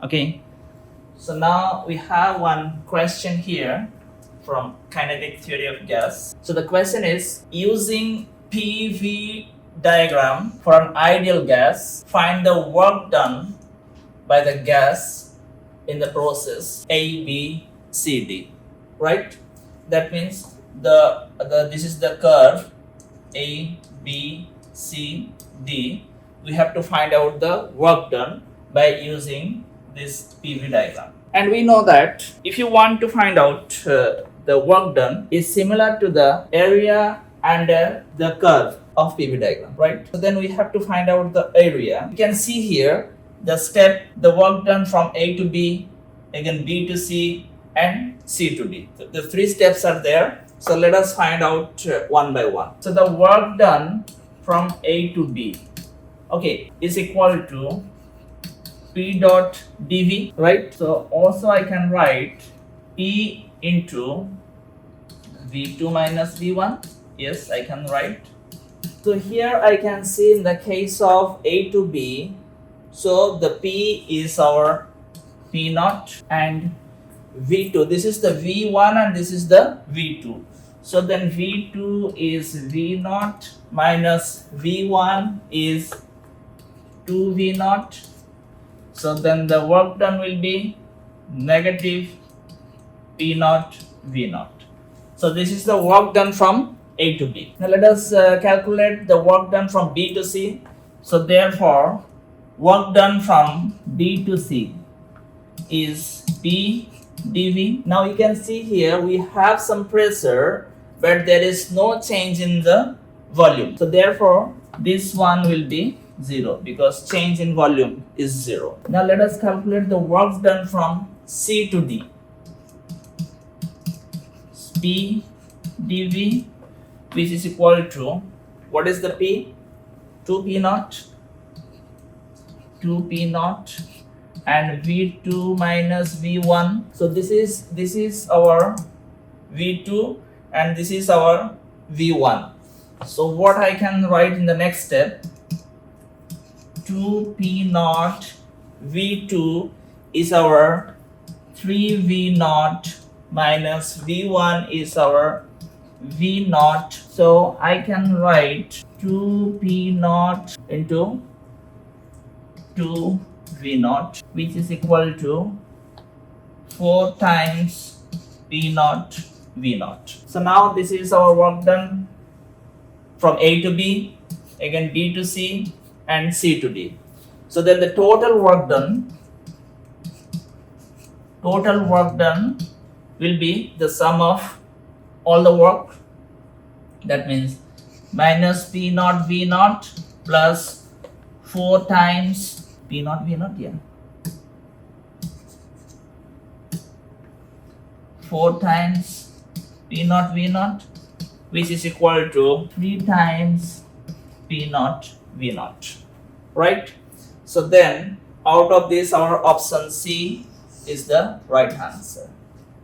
Okay, so now we have one question here from kinetic theory of gas. So the question is, using PV diagram for an ideal gas, find the work done by the gas in the process A, B, C, D, right? That means this is the curve A, B, C, D. We have to find out the work done by using this PV diagram. And we know that if you want to find out the work done is similar to the area under the curve of PV diagram, right? So then we have to find out the area. You can see here the step, the work done from A to B, again B to C, and C to D. So the three steps are there. So let us find out one by one. So the work done from A to B, okay, is equal to P dot dV, right? So also I can write P into V2 minus V1. Yes, I can write. So here I can see in the case of A to B, so the P is our P naught and V2. This is the V1 and this is the V2. So then V2 is V naught minus V1 is 2V naught. So then the work done will be negative P naught V naught. So this is the work done from A to B. Now let us calculate the work done from B to C. So therefore, work done from B to C is P dV. Now you can see here we have some pressure, but there is no change in the volume. So therefore, this one will be 0 because change in volume is 0. Now let us calculate the work done from C to D. P dV, which is equal to, what is the P? 2P naught, 2P naught, and V2 minus V1. So this is our V2 and this is our V1. So what I can write in the next step, 2P naught V2 is our 3V naught minus V1 is our V naught. So I can write 2P naught into 2V naught, which is equal to 4 times P naught V naught. So now this is our work done from A to B, again B to C, and C to D. So then the total work done will be the sum of all the work. That means minus P naught V naught plus 4 times P naught V naught, yeah, 4 times P naught V naught, which is equal to 3 times P naught V naught, right? So then out of this our option C is the right answer.